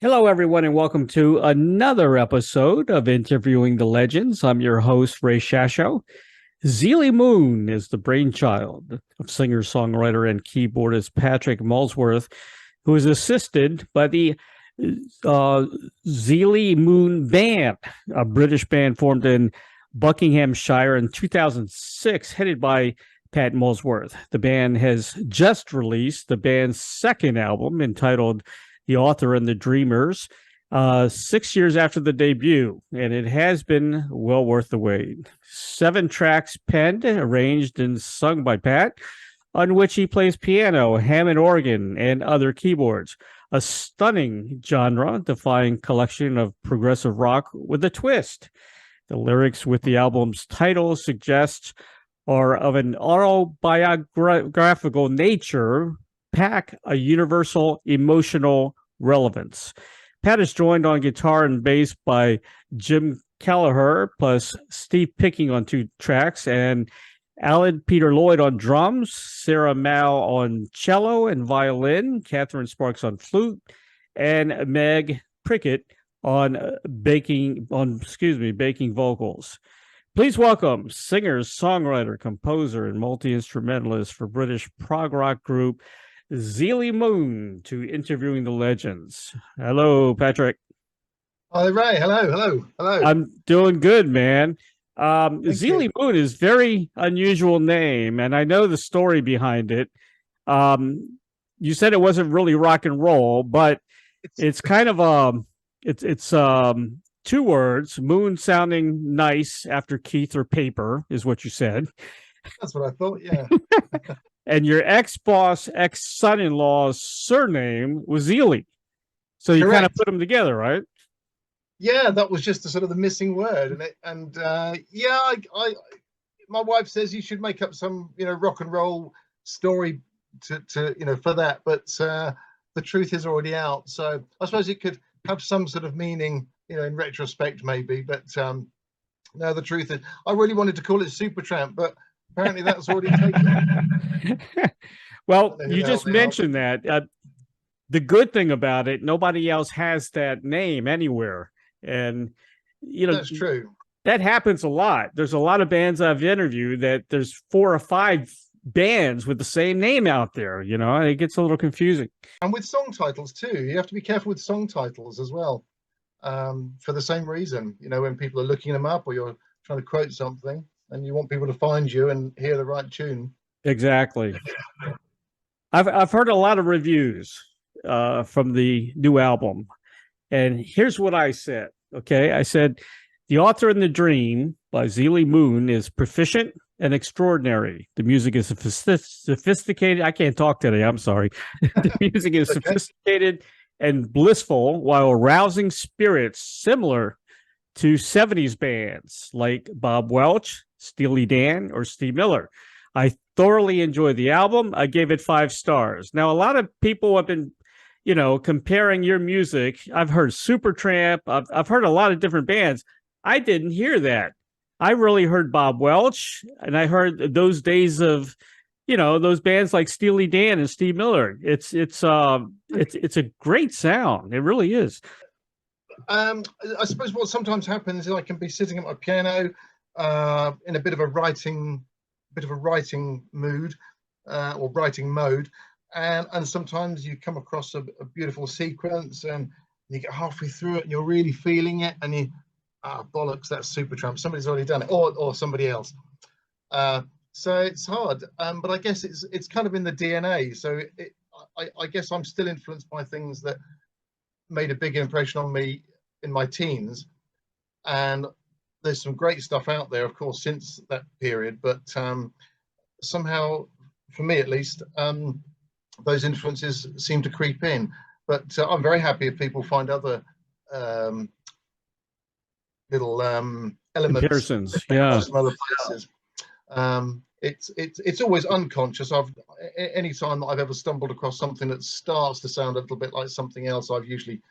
Hello, everyone, and welcome to another episode of Interviewing the Legends. I'm your host, Ray Sasho. Zeelley Moon is the brainchild of singer, songwriter, and keyboardist Patrick Molesworth, who is assisted by the uh, Zeelley Moon Band, a British band formed in Buckinghamshire in 2006, headed by Pat Molesworth. The band has just released the band's second album entitled The Author and the Dreamers, 6 years after the debut, and it has been well worth the wait. 7 tracks penned, arranged, and sung by Pat, on which he plays piano, Hammond organ, and other keyboards. A stunning genre defying collection of progressive rock with a twist. The lyrics with the album's title suggest are of an autobiographical nature, pack a universal emotional relevance. Pat is joined on guitar and bass by Jim Kelleher, plus Steve Picking on 2 tracks, and Alan Peter Lloyd on drums, Sarah Mao on cello and violin, Catherine Sparks on flute, and Meg Prickett on baking vocals. Please welcome singer, songwriter, composer, and multi-instrumentalist for British prog rock group Zeelley Moon to Interviewing the Legends. Hello, Patrick. Hi, Ray. Hello. I'm doing good, man. Thank Zeelley you. Moon is very unusual name, and I know the story behind it. You said it wasn't really rock and roll, but It's it's kind of it's 2 words, moon sounding nice after Keith or paper is what you said. that's what I thought. Yeah, And your ex-boss, ex-son-in-law's surname was Zeelley. So you kind of correct. put them together, right? Yeah, that was just the sort of the missing word, and yeah, my wife says you should make up some rock and roll story to for that, but the truth is already out. So I suppose it could have some sort of meaning, in retrospect maybe. But no, the truth is, I really wanted to call it Supertramp, but apparently that's already taken. I Well, don't know who you the hell just they are. mentioned that. The good thing about it, nobody else has that name anywhere. And, you know, That's true. that happens a lot. There's a lot of bands I've interviewed that there's 4 or 5 bands with the same name out there. It gets a little confusing. And with song titles too, you have to be careful with song titles as well, for the same reason. When people are looking them up or you're trying to quote something and you want people to find you and hear the right tune. Exactly. I've heard a lot of reviews from the new album, and here's what I said. Okay, I said the author in the dream by Zeelley Moon is proficient and extraordinary. The music is sophisticated. I can't talk today. I'm sorry. The music is Okay. sophisticated and blissful, while arousing spirits similar to 70s bands like Bob Welch, Steely Dan, or Steve Miller. I thoroughly enjoyed the album. I gave it 5 stars. Now, a lot of people have been, comparing your music. I've heard Supertramp. I've heard a lot of different bands. I didn't hear that. I really heard Bob Welch, and I heard those days of, those bands like Steely Dan and Steve Miller. It's a great sound. It really is. I suppose what sometimes happens is I can be sitting at my piano, in a bit of a writing mood, or writing mode, and sometimes you come across a beautiful sequence and you get halfway through it and you're really feeling it, and you bollocks, that's Supertramp, somebody's already done it, or somebody else. So it's hard, but I guess it's kind of in the DNA. So I guess I'm still influenced by things that made a big impression on me in my teens, and there's some great stuff out there, of course, since that period, but somehow, for me at least, those influences seem to creep in. But I'm very happy if people find other little elements Comparisons. Yeah. from other places. It's always unconscious. Any time that I've ever stumbled across something that starts to sound a little bit like something else, I've usually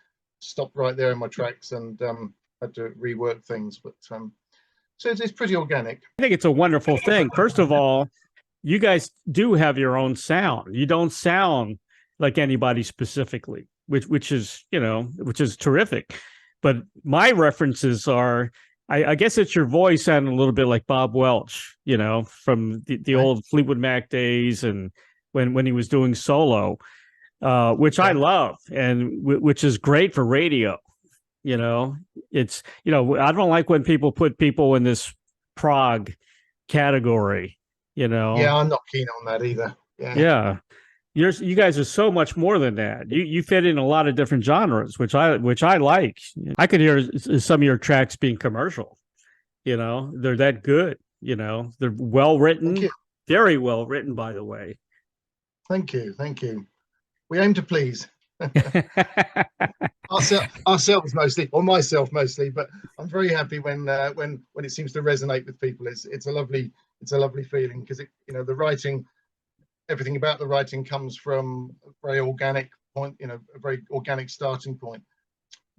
stopped right there in my tracks and had to rework things. But so it's pretty organic. I think it's a wonderful thing. First of all, you guys do have your own sound. You don't sound like anybody specifically. which is which is terrific. But my references are, I guess it's your voice sounding a little bit like Bob Welch, from the Okay. old Fleetwood Mac days, and when he was doing solo, which I Okay. love, and which is great for radio. It's I don't like when people put people in this prog category. Yeah, I'm not keen on that either. Yeah. Yeah, you guys are so much more than that. You fit in a lot of different genres, which I like. I could hear some of your tracks being commercial. They're that good. They're well Thank written, you. very well written, by the way. Thank you. Thank you. We aim to please ourselves mostly, or myself mostly, but I'm very happy when it seems to resonate with people. It's a lovely feeling, because the writing, everything about the writing comes from a very organic point, a very organic starting point.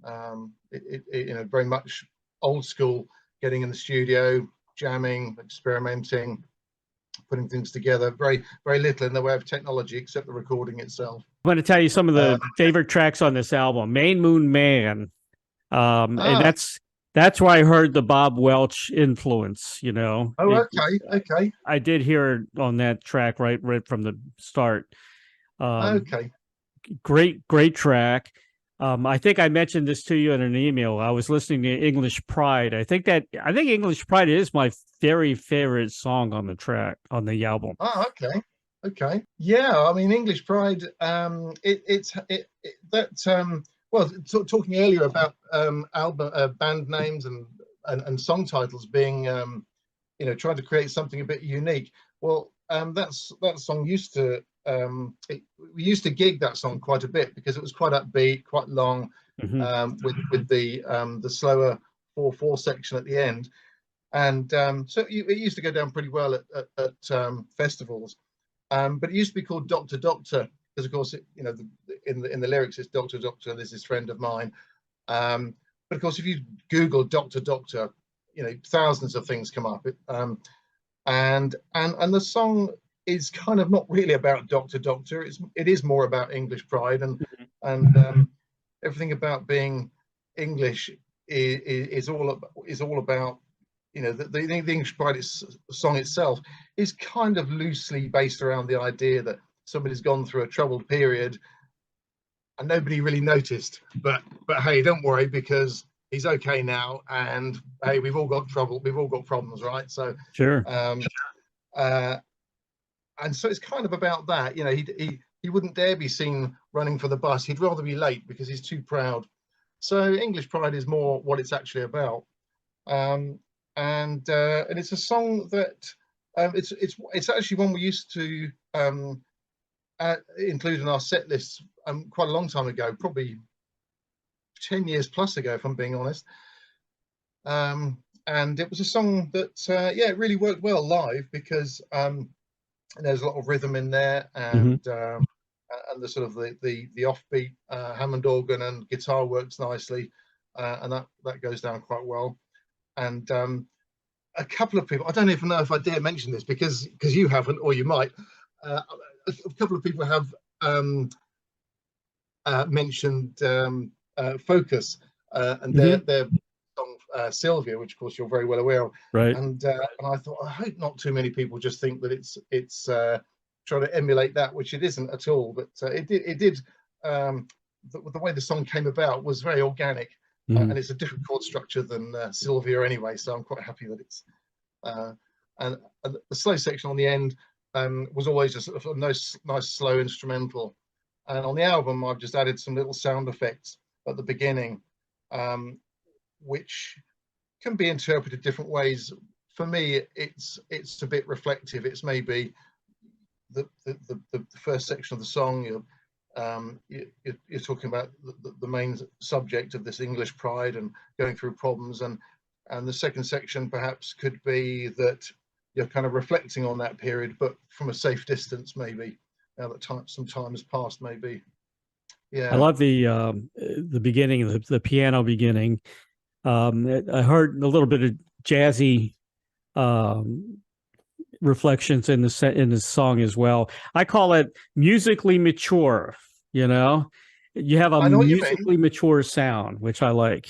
Very much old school, getting in the studio, jamming, experimenting, putting things together. Very, very little in the way of technology except the recording itself. I'm going to tell you some of Uh, the favorite tracks on this album. Main Moon Man, and ah, that's where I heard the Bob Welch influence. oh, okay, okay, I did hear it on that track right from the start. Um, okay. great track. I think I mentioned this to you in an email. I was listening to English Pride. I think English Pride is my very favorite song on the track on the album. Oh, okay, okay. Yeah, I mean, English Pride. Well, talking earlier about album band names and song titles being trying to create something a bit unique. Well, that song used to we used to gig that song quite a bit because it was quite upbeat, quite long, Mm-hmm. with the slower 4/4 section at the end, and so it used to go down pretty well at festivals. But it used to be called Doctor Doctor because, of course, in the lyrics it's Doctor Doctor. This is friend of mine. But of course, if you Google Doctor Doctor, thousands of things come up. And the song is kind of not really about Doctor Doctor. It is more about English pride, and everything about being English is all about the English pride song itself is kind of loosely based around the idea that somebody's gone through a troubled period and nobody really noticed. But hey, don't worry, because he's okay now, and hey, we've all got trouble, we've all got problems, right? So Sure. um and so it's kind of about that. He wouldn't dare be seen running for the bus. He'd rather be late because he's too proud. So English pride is more what it's actually about. um and it's a song that it's actually one we used to include in our set lists quite a long time ago, probably 10 years plus ago, if I'm being honest. And it was a song that it really worked well live because there's a lot of rhythm in there, Mm-hmm. and the sort of the offbeat Hammond organ and guitar works nicely, and that goes down quite well. And a couple of people, I don't even know if I dare mention this because you haven't, or you might. A couple of people have mentioned Focus, and Mm-hmm. their song Sylvia, which of course you're very well aware of. Right. And I thought, I hope not too many people just think that it's trying to emulate that, which it isn't at all. But it did. The way the song came about was very organic, Mm-hmm. and it's a different chord structure than Sylvia anyway. So I'm quite happy that it's uh, and the slow section on the end was always just a nice slow instrumental. And on the album, I've just added some little sound effects at the beginning, which can be interpreted different ways. For me, it's a bit reflective. It's maybe the first section of the song. You're talking about the main subject of this English pride and going through problems, and the second section perhaps could be that you're kind of reflecting on that period, but from a safe distance, maybe, now that some time has passed, maybe. I Yeah. love the beginning, the piano beginning. I heard a little bit of jazzy um, reflections in the song as well. I call it musically mature. You know, You have a I know what you mean. musically mature sound, which I like.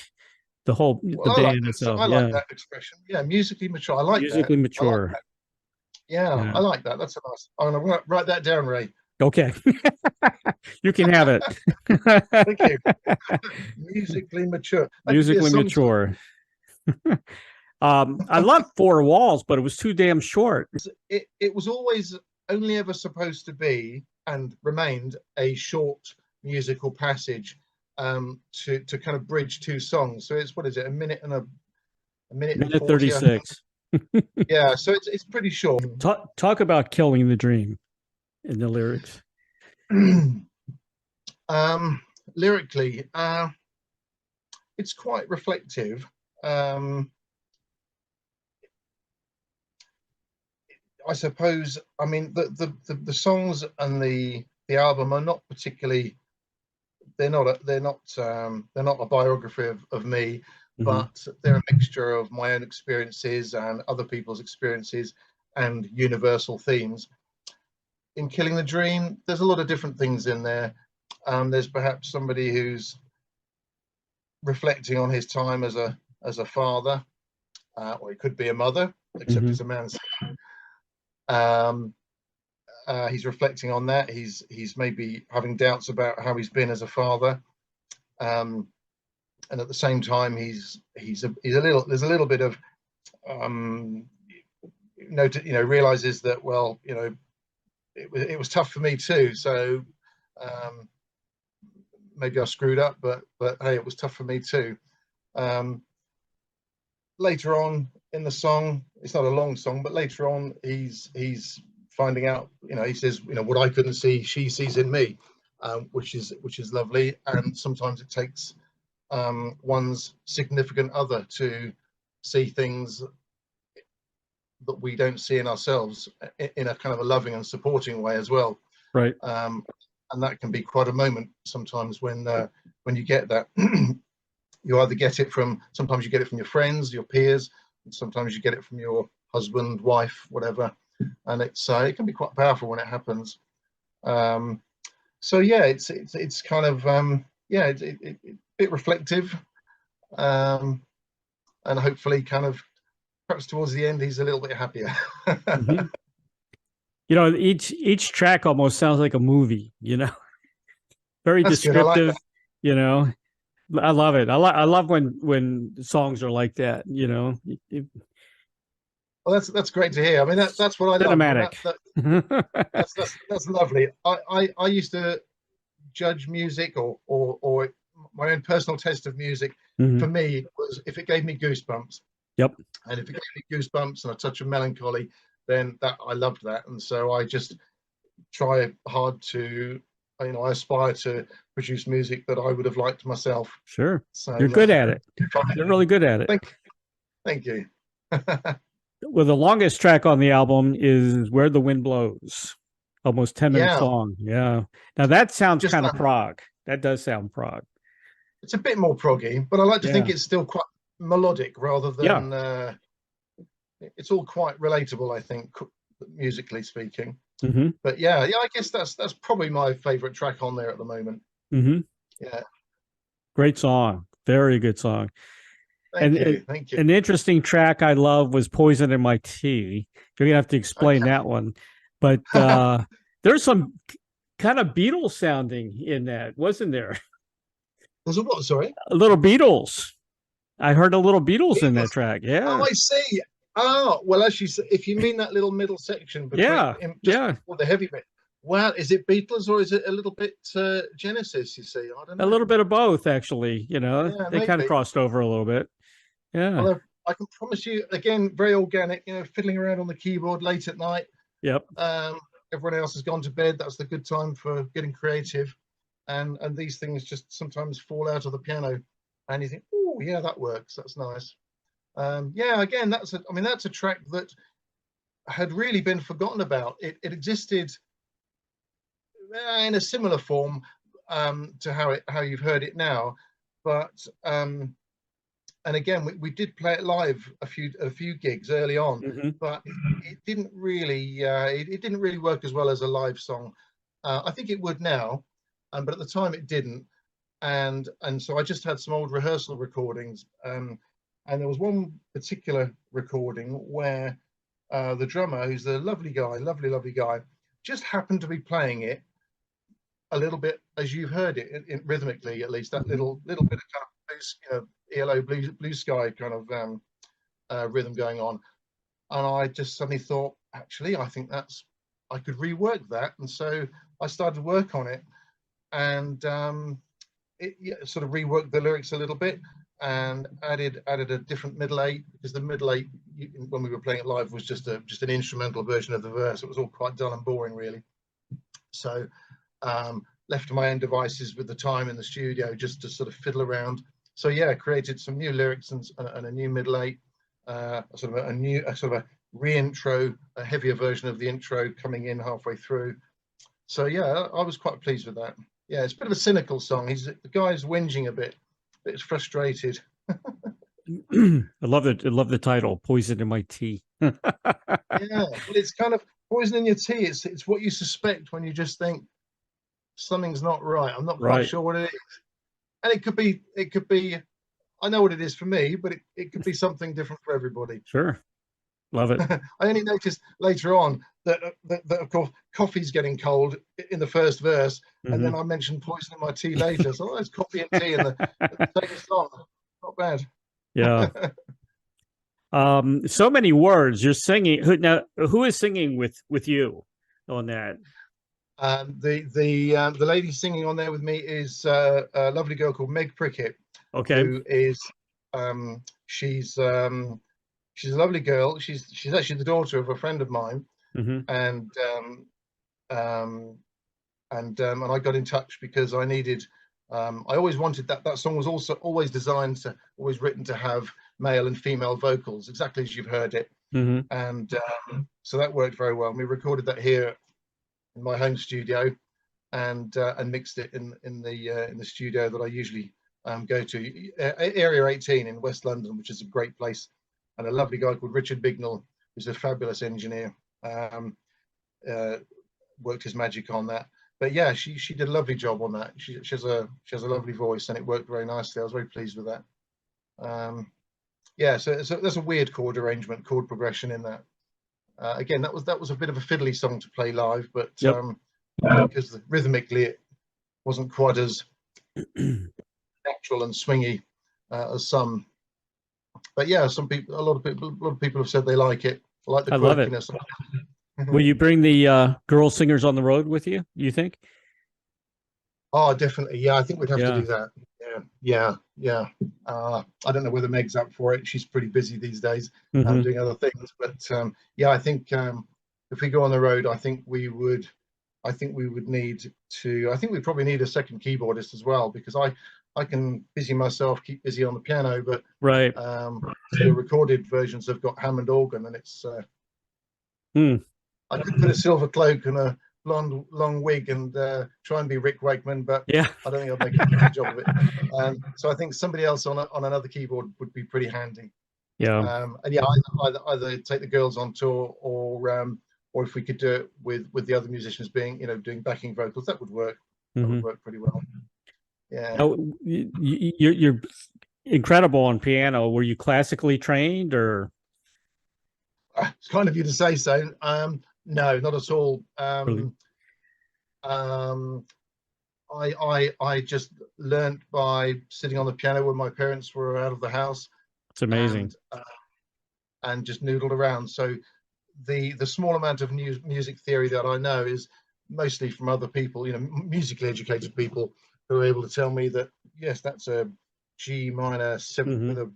The Well, I like band that. So itself, I like yeah, that expression. Yeah, musically mature. I like that. musically I like mature. that. Yeah, Yeah. I like that. That's a nice. I'm gonna write that down, Ray. Okay. You can have it. Thank you. Musically mature. That could be a Musically song title. mature. I love Four Walls, but it was too damn short. It was always only ever supposed to be and remained a short musical passage to kind of bridge two songs. So it's what is it, a minute and Minute 40, I think. 36. Yeah, so it's pretty short. Talk about killing the dream in the lyrics. um, Lyrically, it's quite reflective. Um, I suppose. I mean, the songs and the album are not particularly. They're not a biography of me, Hmm. but they're a mixture of my own experiences and other people's experiences and universal themes. In Killing the Dream, there's a lot of different things in there. There's perhaps somebody who's reflecting on his time as a father, or it could be a mother, except Hmm. it's a man's. Um, he's reflecting on that. He's maybe having doubts about how he's been as a father, um, and at the same time, he's a little. There's a little bit of um, realizes that, well, it was tough for me too. So um, maybe I screwed up, but hey, it was tough for me too. Um, Later on in the song, it's not a long song, but later on, he's finding out. He says, what I couldn't see, she sees in me, which is lovely. And sometimes it takes one's significant other to see things that we don't see in ourselves in a kind of a loving and supporting way as well. Right. Um, and that can be quite a moment sometimes when you get that. You either get it from sometimes you get it from your friends, your peers, and sometimes you get it from your husband, wife, whatever, and it can be quite powerful when it happens. Um, so yeah, it's kind of yeah, it's a bit reflective, um, and hopefully, kind of perhaps towards the end, he's a little bit happier. Hmm. Each track almost sounds like a movie. Very That's good. I like that. descriptive. You know, I love it. I love when songs are like that. Well, that's great to hear. I mean, that's what I love. I mean, Cinematic. that's lovely. I used to judge music or my own personal test of music Hmm. for me was if it gave me goosebumps, Yep. and if it gave me goosebumps and a touch of melancholy, then that I loved that, and so I just try hard to, I aspire to produce music that I would have liked myself. Sure. So You're good at it. You're really good at it. thank thank you. Well, the longest track on the album is Where the Wind Blows. Almost 10 minutes Yeah, long. Yeah. Now that sounds just kind of prog. That does sound prog. it's a bit more proggy, but I like to think Yeah. it's still quite melodic rather Yeah. than it's all quite relatable, I think, musically speaking. Hmm. But yeah, I guess that's probably my favorite track on there at the moment. Hmm. Yeah, Great song. Very good song. thank And you, thank you. an interesting track I love was Poison in My Tea. You're gonna have to explain Okay. that one. But there's some kind of Beatles sounding in that, wasn't there? Was it what? Sorry. A little Beatles. I heard a little Beatles in that Beatles. track. Oh, Yeah. I see. Oh, well, as you say, if you mean that little middle section between Yeah. just Yeah. before the heavy bit, well, is it Beatles or is it a little bit Genesis? You see, I don't A know. little bit of both, actually. Yeah, They kind of maybe. crossed over a little bit. Yeah. Although I can promise you, again, very organic. Fiddling around on the keyboard late at night. Yep. Um, Everyone else has gone to bed. That's the good time for getting creative, and these things just sometimes fall out of the piano, and you think, oh yeah, that works. That's nice. Yeah, again, that's a track that had really been forgotten about. It existed in a similar form to how you've heard it now, but and again, we did play it live a few gigs early on, Hmm. but it didn't really it didn't really work as well as a live song. I think it would now, but at the time it didn't. and so I just had some old rehearsal recordings, and there was one particular recording where the drummer, who's a lovely guy, lovely guy, just happened to be playing it a little bit as you've heard it, rhythmically, at least that little bit of kind of blues, ELO blue sky kind of rhythm going on. And I just suddenly thought, actually, I think I could rework that. And so I started work on it, and sort of reworked the lyrics a little bit, and added a different middle eight, because the middle eight, when we were playing it live, was just an instrumental version of the verse. It was all quite dull and boring, really. So left to my own devices with the time in the studio just to sort of fiddle around. So yeah, created some new lyrics and a new middle eight, sort of a re-intro, a heavier version of the intro coming in halfway through. So yeah, I was quite pleased with that. Yeah, it's a bit of a cynical song. The guy's whinging a bit frustrated. I love it. I love the title, "Poison in My Tea." Yeah, well, it's kind of poison in your tea. It's what you suspect when you just think something's not right. I'm not quite sure what it is, and it could be. I know what it is for me, but it could be something different for everybody. Sure, love it. I only noticed later on that of course coffee's getting cold in the first verse, and then I mentioned poison in my tea later. So there's coffee and tea in the same song. Not bad. Yeah. So many words. You're singing. Who is singing with you on that? The lady singing on there with me is a lovely girl called Meg Prickett. Okay. Who is she's a lovely girl. She's actually the daughter of a friend of mine, and I got in touch because I needed. I always wanted that song was also always designed to, always written to have male and female vocals, exactly as you've heard it. And so that worked very well. We recorded that here in my home studio, and mixed it in the studio that I usually go to, Area 18 in West London, which is a great place, and a lovely guy called Richard Bignell, who's a fabulous engineer, worked his magic on that. But yeah, she did a lovely job on that. She has a lovely voice, and it worked very nicely. I was very pleased with that. Yeah, so there's a weird chord arrangement, chord progression in that. Again, that was a bit of a fiddly song to play live, but because rhythmically it wasn't quite as natural and swingy as some. But yeah, a lot of people have said they like it, like the quirkiness. Love it. Will you bring the girl singers on the road with you, you think? Oh, definitely. Yeah, I think we'd have to do that. Yeah. I don't know whether Meg's up for it. She's pretty busy these days, doing other things. But yeah, I think if we go on the road, I think we would need to. I think we probably need a second keyboardist as well, because I can busy myself, keep busy on the piano, but the recorded versions have got Hammond organ, and it's. I could put a silver cloak and a blonde long wig and try and be Rick Wakeman, but yeah, I don't think I'll make a good job of it. So I think somebody else on another keyboard would be pretty handy. Yeah. And yeah, either take the girls on tour, or if we could do it with the other musicians being, doing backing vocals, that would work. That would work pretty well. Yeah. Now, you're incredible on piano. Were you classically trained, or? It's kind of you to say so. No, not at all. Really? I just learnt by sitting on the piano when my parents were out of the house. It's amazing. And just noodled around. So the small amount of music theory that I know is mostly from other people, musically educated people, who are able to tell me that yes, that's a G minor 7th with a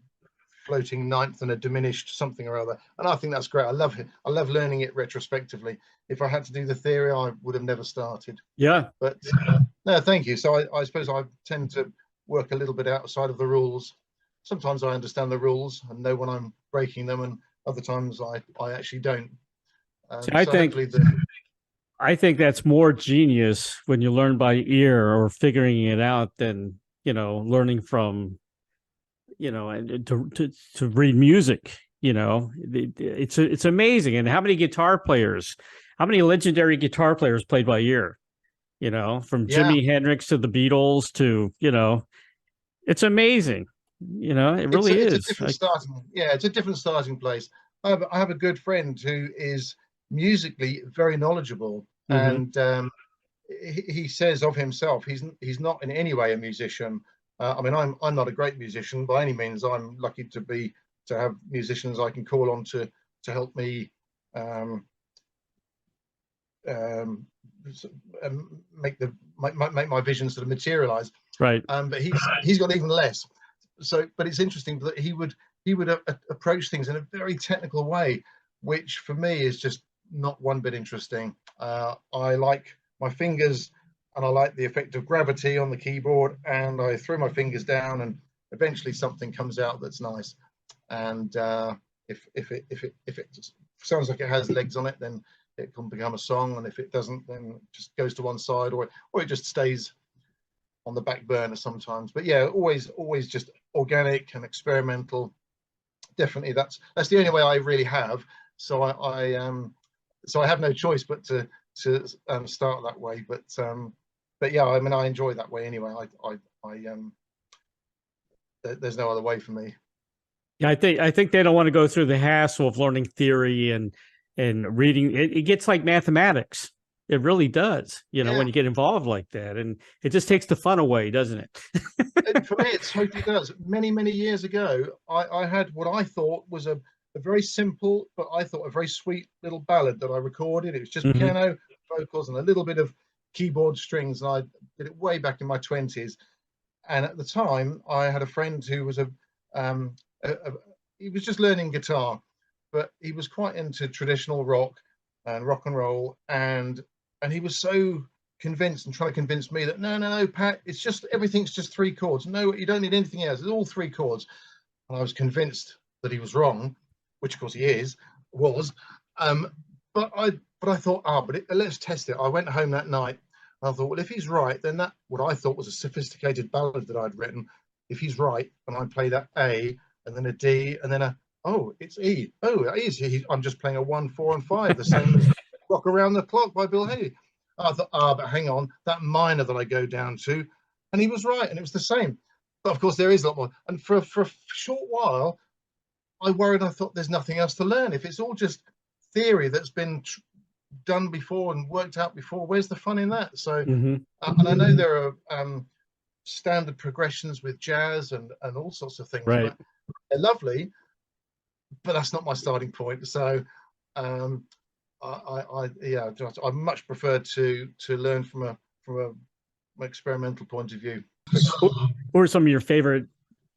floating ninth and a diminished something or other, and I think that's great. I love it. I love learning it retrospectively. If I had to do the theory, I would have never started. Yeah, but no, thank you. So I suppose I tend to work a little bit outside of the rules. Sometimes I understand the rules and know when I'm breaking them, and other times I actually don't. See, I think that's more genius when you learn by ear or figuring it out than learning from and to read music. It's amazing. And how many legendary guitar players played by ear? from Yeah, Jimi Hendrix to the Beatles to, it's amazing. It really it's a is. different starting. Yeah, it's a different starting place. I have a good friend who is musically very knowledgeable, Mhm. and he says of himself he's not in any way a musician. I mean, I'm not a great musician by any means. I'm lucky to have musicians I can call on to help me um, um, make my visions sort of materialize. Right. But he's got even less. So, but it's interesting that he would approach things in a very technical way, which for me is just not one bit interesting. I like my fingers, and I like the effect of gravity on the keyboard, and I throw my fingers down, and eventually something comes out that's nice. And if it sounds like it has legs on it, then it can become a song, and if it doesn't, then it just goes to one side, or it just stays on the back burner sometimes. But yeah, always just organic and experimental. Definitely, that's the only way I really have. So I have no choice but to start that way. But yeah, I mean, I enjoy that way anyway. There's no other way for me. Yeah, I think they don't want to go through the hassle of learning theory and reading. It gets like mathematics. It really does, Yeah, when you get involved like that. And it just takes the fun away, doesn't it? for me, it totally does. Many years ago, I had what I thought was a very simple, but I thought a very sweet little ballad that I recorded. It was just Hmm. piano, vocals, and a little bit of keyboard strings. And I did it way back in my 20s. And at the time, I had a friend who was um, he was just learning guitar, but he was quite into traditional rock and rock and roll, and he was so convinced and trying to convince me that no, Pat, it's just everything's just three chords. No, you don't need anything else. It's all three chords. And I was convinced that he was wrong, which of course he was. Um, but I thought, let's test it. I went home that night. And I thought, well, if he's right, then that what I thought was a sophisticated ballad that I'd written. If he's right, and I play that A and then a D and then it's E. Oh, it is. I'm just playing a 1, 4, and 5, the same as Rock Around the Clock by Bill Haley. I thought, but hang on, that minor that I go down to, and he was right, and it was the same. But of course, there is a lot more. And for a short while, I worried. I thought there's nothing else to learn. If it's all just theory that's been done before and worked out before, where's the fun in that? So, Hmm. and I know there are standard progressions with jazz and all sorts of things, Right. but they're lovely. But that's not my starting point. So, um, yeah, I much prefer to learn from an experimental point of view. Who are some of your favorite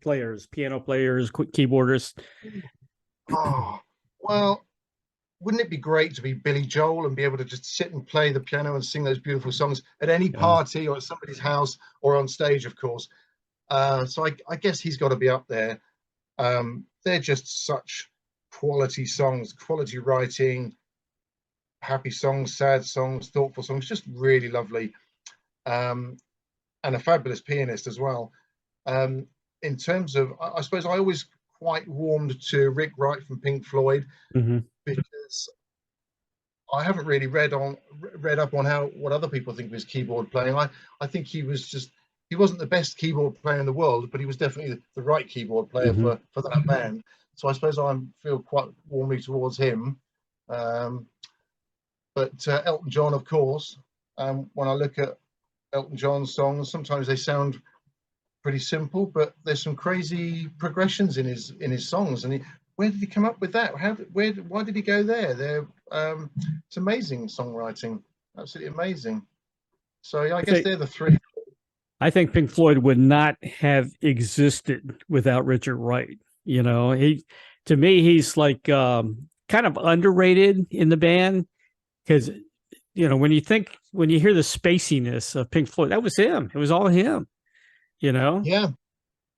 players, piano players, keyboardists? Oh, well, wouldn't it be great to be Billy Joel and be able to just sit and play the piano and sing those beautiful songs at any Yeah. party or at somebody's house or on stage, of course. So I guess he's got to be up there. They're just such quality songs, quality writing, happy songs, sad songs, thoughtful songs, just really lovely. Um, and a fabulous pianist as well. Um, in terms of, I suppose I always quite warmed to Rick Wright from Pink Floyd Hmm. because I haven't really read up on how what other people think of his keyboard playing. I think he wasn't the best keyboard player in the world, but he was definitely the right keyboard player Hmm. for that band. So I suppose I feel quite warmly towards him. Um, but Elton John, of course. When I look at Elton John's songs, sometimes they sound pretty simple, but there's some crazy progressions in his songs. And where did he come up with that? Why did he go there? It's amazing songwriting, absolutely amazing. So yeah, I I guess think they're the three. I think Pink Floyd would not have existed without Richard Wright. He to me he's like kind of underrated in the band because when you hear the spaciness of Pink Floyd, that was him. It was all him. You know, Yeah,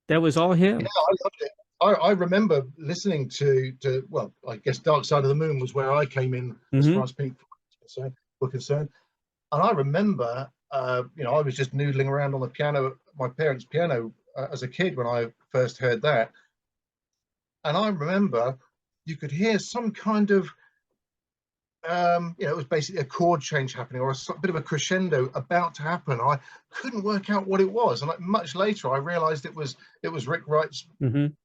that was all yeah, him. I loved it. I remember listening to well, I guess Dark Side of the Moon was where I came in as far Hmm. as Pink Floyd were concerned. And I remember, I was just noodling around on the piano, my parents' piano, as a kid when I first heard that. And I remember you could hear some kind of it was basically a chord change happening, or a bit of a crescendo about to happen. I couldn't work out what it was, and much later I realized it was Rick Wright's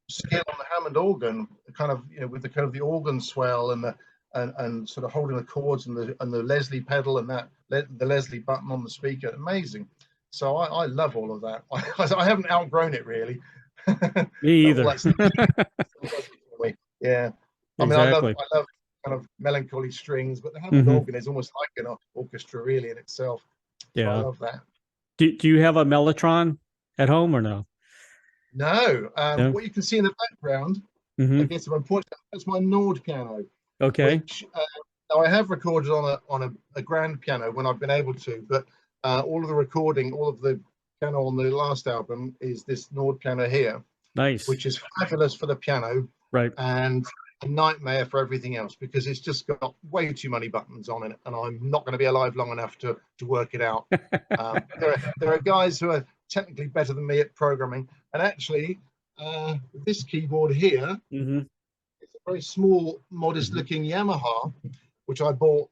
skill on the Hammond organ, kind of, with the kind of the organ swell and the and sort of holding the chords and the Leslie pedal and the Leslie button on the speaker. Amazing. So I love all of that. I haven't outgrown it really. Me either. Yeah. I mean, Exactly. I love kind of melancholy strings, but the Hammond organ is almost like an orchestra really in itself. So I Yeah. love that. Do you have a Mellotron at home or no? No. No. What you can see in the background, I Mm-hmm. guess if I point, that's my Nord piano, Okay. which now I have recorded on a grand piano when I've been able to, but all of the piano on the last album is this Nord piano here, Nice. which is fabulous for the piano Right. and a nightmare for everything else because it's just got way too many buttons on it, and I'm not going to be alive long enough to work it out. There are guys who are technically better than me at programming, and actually, this keyboard here, it's a very small, modest-looking Yamaha, which I bought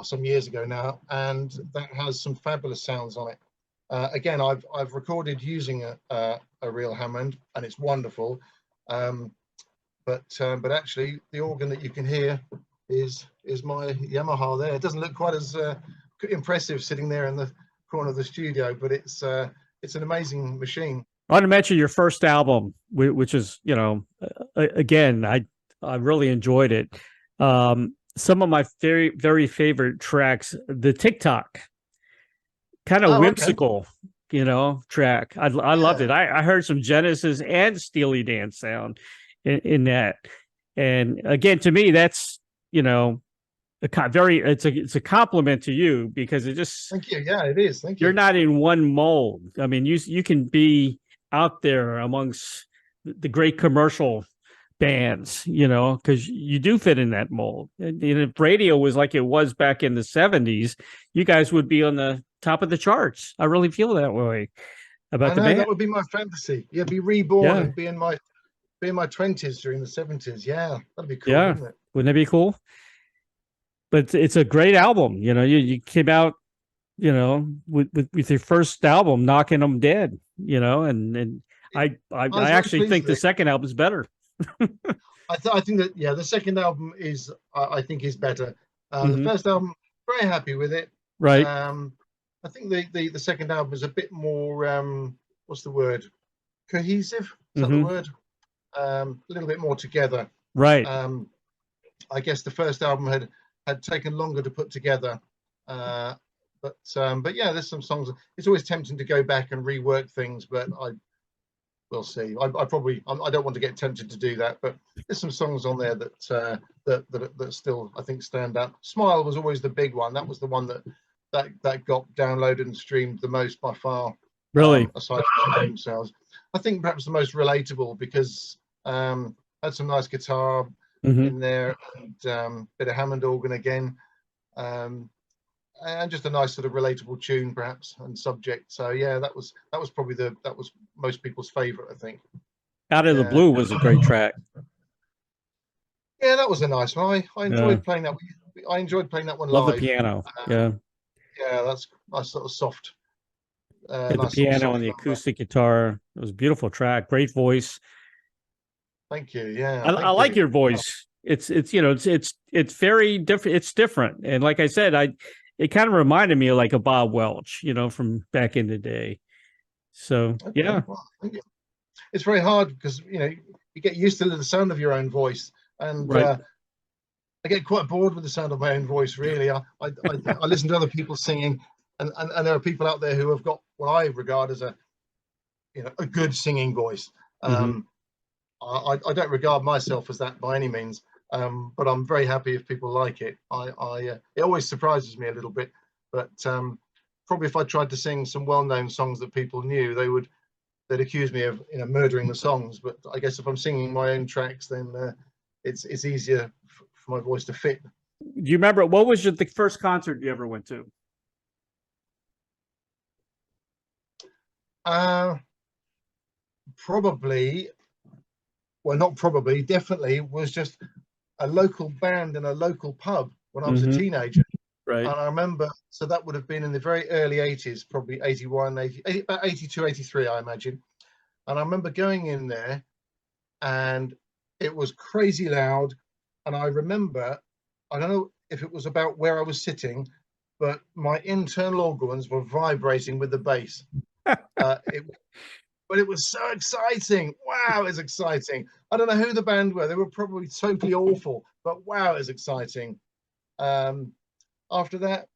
some years ago now, and that has some fabulous sounds on it. Again, I've recorded using a real Hammond, and it's wonderful. But actually, the organ that you can hear is my Yamaha there. It doesn't look quite as impressive sitting there in the corner of the studio, but it's an amazing machine. I want to mention your first album, which is, again, I really enjoyed it. Some of my very, very favorite tracks, the TikTok, kind of whimsical, track. I loved it. I heard some Genesis and Steely Dan sound in that. And again, to me, that's, it's a compliment to you because it just, thank you. Yeah, it is. Thank you. You're not in one mold. I mean, you can be out there amongst the great commercial bands, because you do fit in that mold. And if radio was like it was back in the 70s, you guys would be on the top of the charts. I really feel that way about I the know band. that would be my fantasy. Yeah, be reborn Yeah. and be in my 20s during the 70s. Yeah, that'd be cool, Yeah. wouldn't it? Wouldn't that be cool? But it's a great album. You came out, with your first album, knocking them dead, and I actually think the second album is better. I think that the second album is I think is better. The first album, very happy with it. Right. I think the second album is a bit more what's the word? Cohesive? Is that the word? A little bit more together. Right. I guess the first album had taken longer to put together. But yeah, there's some songs. It's always tempting to go back and rework things, but we'll see. I don't want to get tempted to do that, but there's some songs on there that still I think stand up. Smile was always the big one. That was the one that got downloaded and streamed the most by far. Really, aside from themselves, I think perhaps the most relatable because had some nice guitar in there and bit of Hammond organ again. And just a nice sort of relatable tune, perhaps, and subject. So yeah, that was probably that was most people's favorite, I think. Out of the Blue was a great track. Yeah, that was a nice one. I enjoyed playing that. I enjoyed playing that one live. Love live. the piano. Yeah, that's nice sort of soft. the Nice piano sort of and the number. acoustic guitar. It was a beautiful track. Great voice. Thank you. Yeah, I like your voice. It's very different. It's different, and like I said, it kind of reminded me of like a Bob Welch, from back in the day. So yeah, well, it's very hard because you get used to the sound of your own voice, and right. I get quite bored with the sound of my own voice. Really, I listen to other people singing, and there are people out there who have got what I regard as a good singing voice. I don't regard myself as that by any means, but I'm very happy if people like it. It always surprises me a little bit, but probably if I tried to sing some well-known songs that people knew, they'd accuse me of murdering the songs. But I guess if I'm singing my own tracks, then it's easier for my voice to fit. Do you remember what was the first concert you ever went to? Probably. Well, not probably, definitely was just a local band in a local pub when I was a Hmm. teenager. Right. And I remember, so that would have been in the very early 80s, probably 81, 80, about 82, 83, I imagine. And I remember going in there and it was crazy loud. And I remember, I don't know if it was about where I was sitting, but my internal organs were vibrating with the bass. It but it was so exciting. Wow, it was exciting. I don't know who the band were. They were probably totally awful, but wow, it was exciting. Um, After that,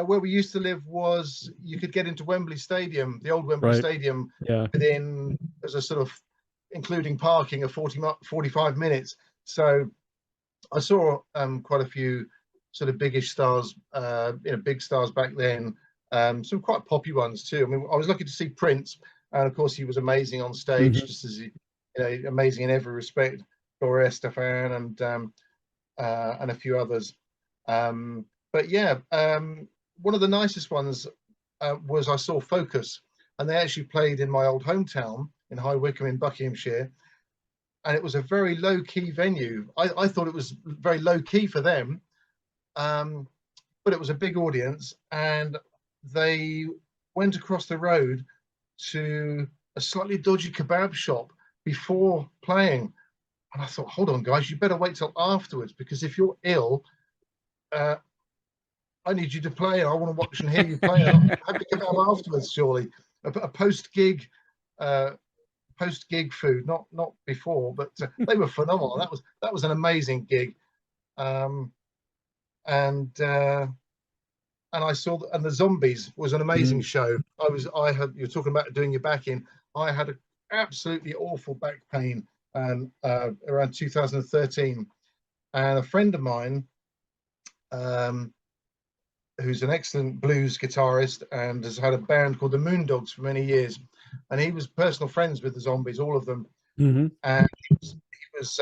where we used to live was you could get into Wembley Stadium, the old Wembley Right. Stadium, Yeah. within, as a sort of, including parking, of 45 minutes. So I saw quite a few sort of biggish stars, big stars back then. Some quite poppy ones too. I mean, I was lucky to see Prince, and of course he was amazing on stage, Hmm. just as amazing in every respect. Gloria Estefan and a few others. But yeah, one of the nicest ones was I saw Focus, and they actually played in my old hometown in High Wycombe in Buckinghamshire, and it was a very low key venue. I thought it was very low key for them, um, but it was a big audience, and they went across the road to a slightly dodgy kebab shop before playing. And I thought, hold on, guys, you better wait till afterwards, because if you're ill, uh, I need you to play. I want to watch and hear you play. And have a kebab afterwards, surely. A uh, post gig food, not before, but they were phenomenal. That was an amazing gig. Um, and I saw and the Zombies was an amazing Hmm. show. I had, you're talking about doing your back in. I had a absolutely awful back pain around 2013, and a friend of mine, um, who's an excellent blues guitarist and has had a band called the Moondogs for many years, and he was personal friends with the Zombies, all of them, Hmm. and he was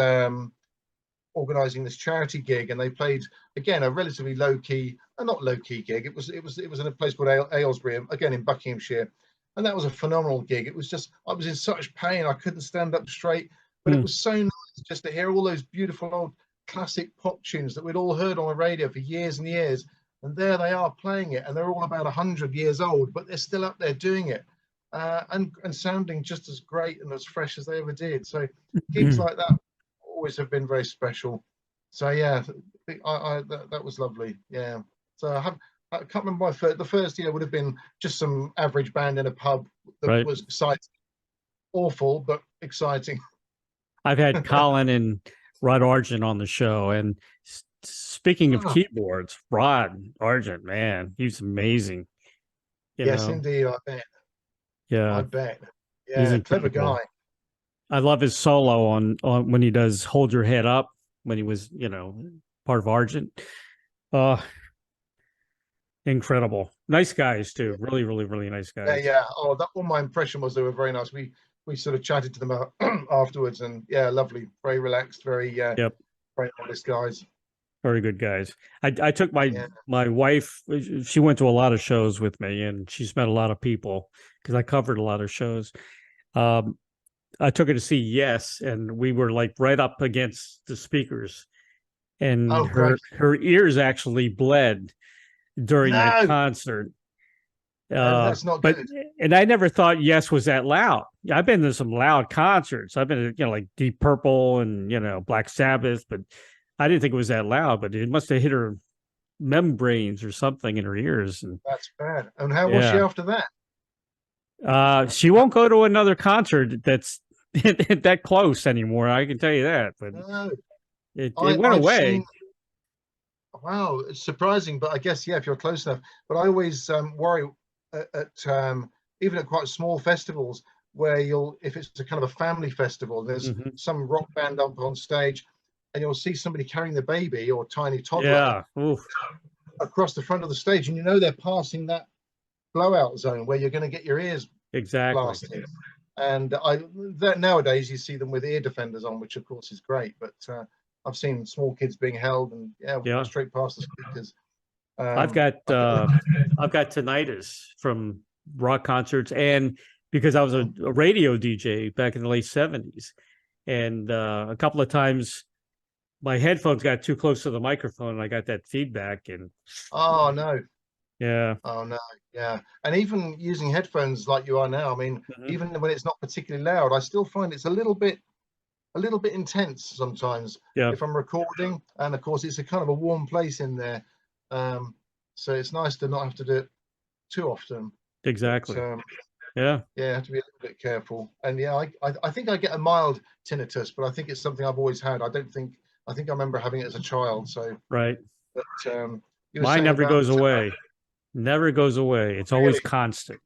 organising this charity gig, and they played again a relatively low key, not low key gig. It was in a place called Aylesbury, again in Buckinghamshire, and that was a phenomenal gig. It was just, I was in such pain, I couldn't stand up straight, but it was so nice just to hear all those beautiful old classic pop tunes that we'd all heard on the radio for years and years. And there they are playing it, and they're all about 100 years old, but they're still up there doing it, and sounding just as great and as fresh as they ever did. So gigs Hmm. like that always have been very special. So yeah, that was lovely. Yeah. So I can't remember the first year would have been just some average band in a pub that Right. was exciting, awful but exciting. I've had Colin and Rod Argent on the show, and speaking of Ah, keyboards, Rod Argent, man, he's amazing. You yes, know, indeed. I bet. I yeah, bet. he's Yeah, clever guy. incredible. I love his solo on when he does "Hold Your Head Up" when he was, part of Argent. Uh, Incredible. Nice guys too. Really, really, really nice Yeah, guys. yeah. Oh, that one. My impression was they were very nice. We sort of chatted to them afterwards, and yeah, lovely, very relaxed, Yep. very honest guys. Very good guys. I took my Yeah. my wife. She went to a lot of shows with me, and she's met a lot of people because I covered a lot of shows. Um, I took her to see Yes, and we were like right up against the speakers, and Oh, great. her ears actually bled during that No, concert. that's not But good. and I never thought Yes was that loud. I've been to some loud concerts. I've been to, like Deep Purple and Black Sabbath, but I didn't think it was that loud. But it must have hit her membranes or something in her ears. And That's bad. And how was she yeah, after that? she won't go to another concert that's that close anymore. I can tell you that. But No, it went I've seen. away. Wow, it's surprising, but I guess yeah, if you're close enough. But I always worry at even at quite small festivals where if it's a kind of a family festival, there's Hmm. some rock band up on stage, and you'll see somebody carrying the baby or tiny toddler Yeah. Oof. across the front of the stage, and you know they're passing that blowout zone where you're going to get your ears Exactly. blasted. And that nowadays you see them with ear defenders on, which of course is great. But I've seen small kids being held and yeah, Yeah. straight past the speakers. I've Um, got I think, uh I've got tinnitus from rock concerts, and because I was oh, a radio DJ back in the late 70s, and a couple of times my headphones got too close to the microphone and I got that feedback and Oh no. yeah. Oh no. Yeah. And even using headphones like you are now, I mean, Mhm. even when it's not particularly loud, I still find it's a little bit intense sometimes Yeah, if I'm recording. And of course, it's a kind of a warm place in there. Um, so it's nice to not have to do it too often. But exactly. Yeah, yeah, I have to be a little bit careful. And yeah, I think I get a mild tinnitus, but I think it's something I've always had. I think I remember having it as a child. So, right. but you were Mine saying never about goes away. Never goes away. It's always really. constant.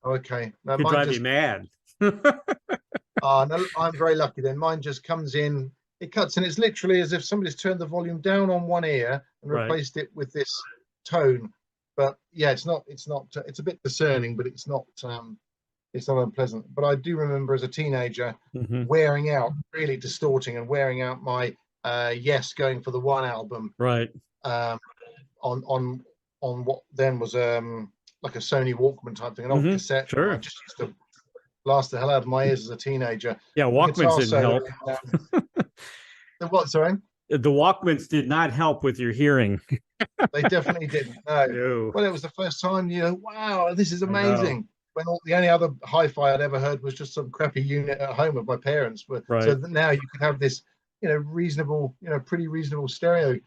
Okay, no, Could mine drive me just. mad. No, I'm very lucky then. Mine just comes in, it cuts, and it's literally as if somebody's turned the volume down on one ear and Right. replaced it with this tone. But yeah, it's not, it's a bit discerning, but it's not unpleasant. But I do remember as a teenager Hmm. wearing out, really distorting and wearing out my Yes Going for the One album Right. um, on what then was like a Sony Walkman type thing, an old Hmm. cassette, and I Sure. just used to blast the hell out of my ears as a teenager. Yeah, The Walkmans guitar didn't solo. help. The what? Sorry, The Walkmans did not help with your hearing. they definitely didn't. No. No, Well, it was the first time. Wow, this is I know. amazing. When the only other hi-fi I'd ever heard was just some crappy unit at home of my parents. But so Right. that now you can have this, reasonable, pretty reasonable stereo,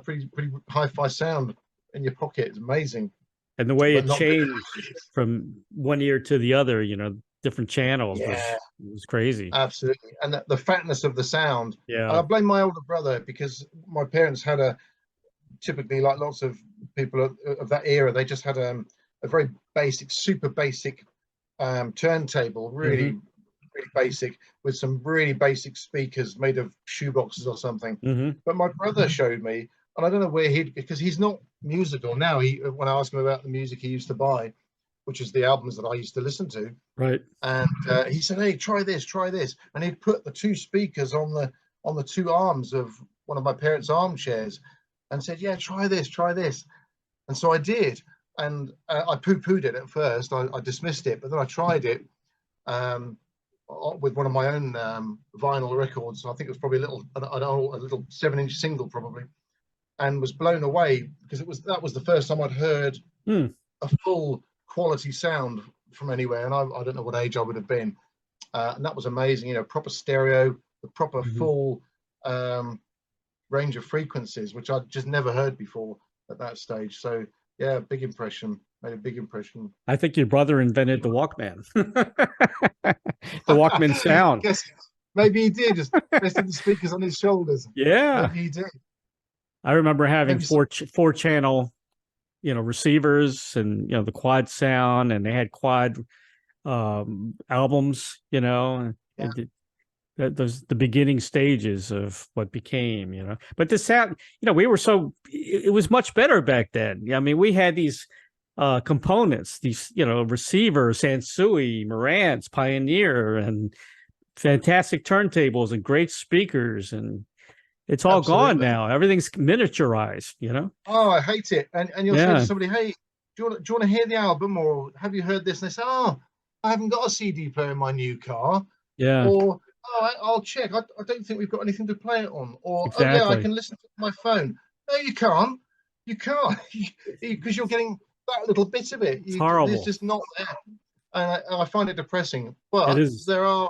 pretty hi-fi sound in your pocket. It's amazing, And the way but it not good. changed from one ear to the other, different channels Yeah, was crazy. absolutely. And the fatness of the sound. And Yeah. I blame my older brother because my parents had typically, like lots of people of that era, they just had a very basic, super basic turntable, Hmm. really, really basic, with some really basic speakers made of shoeboxes or something. Hmm. But my brother showed me, and I don't know because he's not musical now. When I asked him about the music he used to buy, which is the albums that I used to listen to, Right. and he said, "Hey, try this," and he'd put the two speakers on the two arms of one of my parents' armchairs, and said, "Yeah, try this." And so I did, and I poo-pooed it at first. I dismissed it, but then I tried it um, with one of my own vinyl records. I think it was probably a little 7-inch single, probably, and was blown away because that was the first time I'd heard Hmm. a full quality sound from anywhere, and I don't know what age I would have been, and that was amazing. Proper stereo, the proper Hmm. full um, range of frequencies, which I'd just never heard before at that stage. So yeah, big impression. Made a big impression. I think your brother invented the Walkman. The Walkman I sound. guess maybe he did. Just rested the speakers on his shoulders. Yeah. Maybe he did. I remember having Maybe some, four channel, receivers and the quad sound, and they had quad albums, yeah. and those the beginning stages of what became, But the sound, we were it was much better back then. I mean, we had these components, these receivers, Sansui, Marantz, Pioneer, and fantastic turntables and great speakers, and it's all gone Absolutely. now. Everything's miniaturized. Oh, I hate it. And you'll say to Yeah, somebody, "Hey, do you want to hear the album, or have you heard this?" And they say, "Oh, I haven't got a CD player in my new car." yeah, Or, "Oh, I'll check. I don't think we've got anything to play it on." Or, "Oh yeah, I exactly. can listen to it on my phone." No, you can't. You can't because you're getting that little bit of it. It's There's horrible. just not there, and I find it depressing. It But is. there are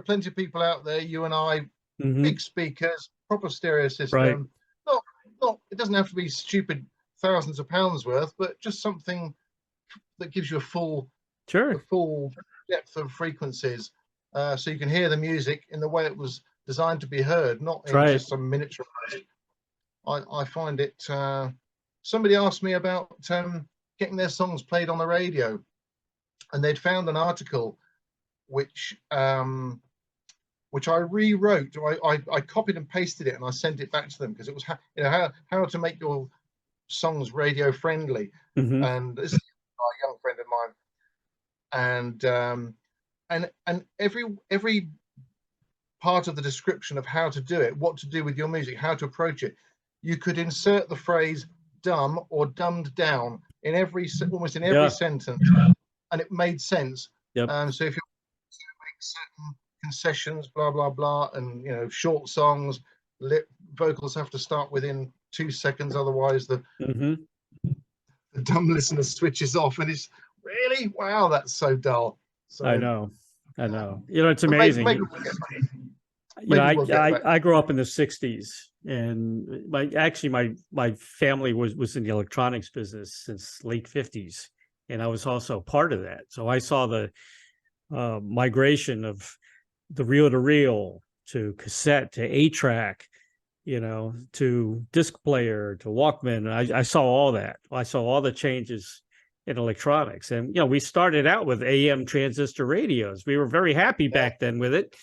plenty of people out there. You and I, Hmm. big speakers, proper stereo Right. system. Not not. It doesn't have to be stupid thousands of pounds worth, but just something that gives you a Sure. full depth of frequencies, so you can hear the music in the way it was designed to be heard, not That's in right. just some miniature. I find it. Somebody asked me about getting their songs played on the radio, and they'd found an article which which I rewrote. I copied and pasted it, and I sent it back to them because it was how to make your songs radio friendly. Hmm. And this is a young friend of mine, and every part of the description of how to do it, what to do with your music, how to approach it, you could insert the phrase "dumb" or "dumbed down" in almost in every Yeah. sentence, and it made sense. Yep. So if you make certain concessions, blah blah blah, and short songs. Vocals have to start within 2 seconds, otherwise the dumb listener switches off, and it's really, wow, that's so dull. So I know. It's but amazing. maybe we'll get back. I grew up in the 60s, and my family was in the electronics business since late 50s, and I was also part of that. So I saw the migration of the reel to cassette to 8-track, to disc player to Walkman. I saw all that. I saw all the changes in electronics, and we started out with AM transistor radios. We were very happy back then with it.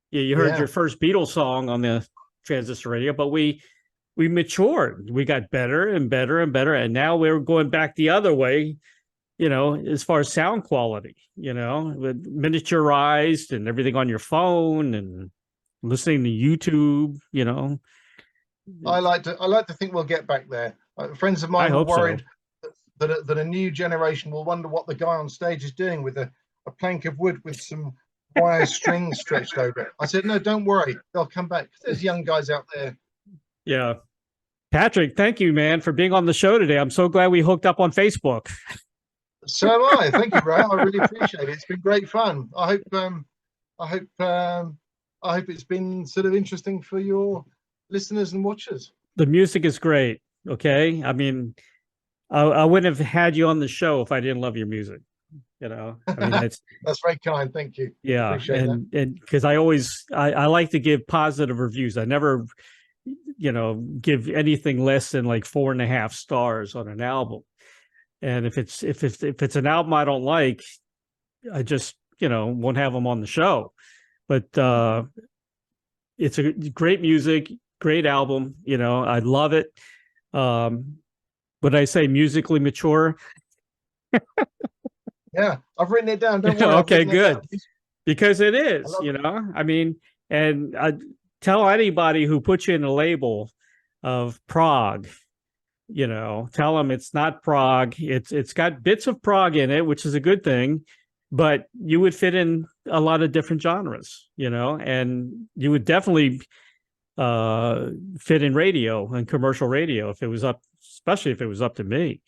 You heard your first Beatles song on the transistor radio, but we matured. We got better and better and better, and now we're going back the other way. As far as sound quality, with miniaturized and everything on your phone and listening to YouTube. I like to think we'll get back there. Friends of mine were worried that a new generation will wonder what the guy on stage is doing with a plank of wood with some wire strings stretched over it. I said, no, don't worry, they'll come back. There's young guys out there. Yeah. Patrick, thank you, man, for being on the show today. I'm so glad we hooked up on Facebook. So am I. Thank you, Ray. I really appreciate it. It's been great fun. I hope it's been sort of interesting for your listeners and watchers. The music is great. Okay. I mean, I wouldn't have had you on the show if I didn't love your music. I mean, that's very kind. Thank you. Yeah. And because I like to give positive reviews. I never, give anything less than like 4.5 stars on an album. And if it's an album I don't like, I just, won't have them on the show. But it's a great music, great album. I love it. Would I say musically mature? Yeah, I've written it down. Don't worry. Okay, good. Because it is, I mean, and I tell anybody who puts you in a label of prog, tell them it's not prog. It's got bits of prog in it, which is a good thing, but you would fit in a lot of different genres, and you would definitely fit in radio and commercial radio especially if it was up to me.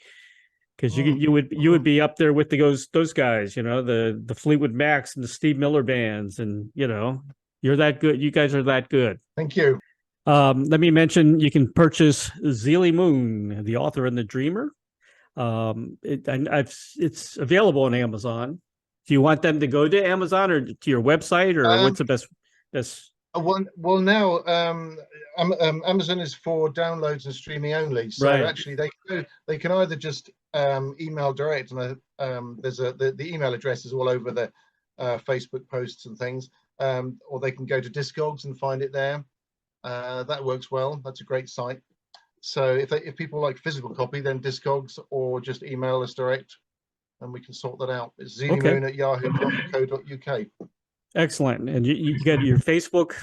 Because you would be up there with those guys, the Fleetwood Macs and the Steve Miller bands, and you're that good. You guys are that good. Thank you. Let me mention you can purchase Zeelley Moon, the author and the dreamer. It's available on Amazon. Do you want them to go to Amazon or to your website, or what's the best? Well, now Amazon is for downloads and streaming only. So actually, they can either just email direct, and there's the email address is all over the Facebook posts and things, or they can go to Discogs and find it there. That works well. That's a great site. So if people like physical copy, then Discogs, or just email us direct, and we can sort that out. It's zeelleymoon@yahoo.co.uk. Excellent. And you got your Facebook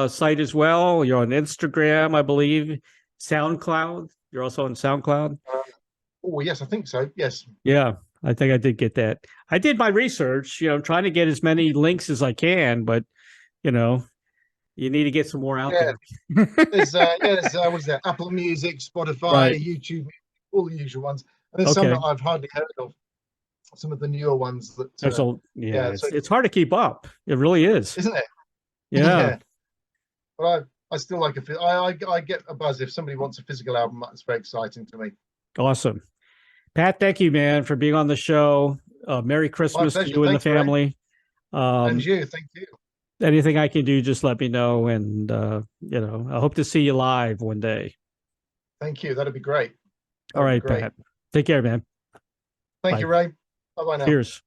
site as well. You're on Instagram, I believe. SoundCloud. You're also on SoundCloud. Oh, yes, I think so. Yes. Yeah, I think I did get that. I did my research, trying to get as many links as I can, but, you need to get some more out there. There's what is that? Apple Music, Spotify, YouTube, all the usual ones. And there's some that I've hardly heard of. Some of the newer ones that it's hard to keep up. It really is, isn't it? Yeah. But I still like I get a buzz if somebody wants a physical album. That's very exciting to me. Awesome. Pat, thank you, man, for being on the show. Merry Christmas to you and the family. And you, thank you. Anything I can do, just let me know. And I hope to see you live one day. Thank you. That'd be great. All right, Pat. Take care, man. Thank you, Ray. Bye-bye now. Cheers.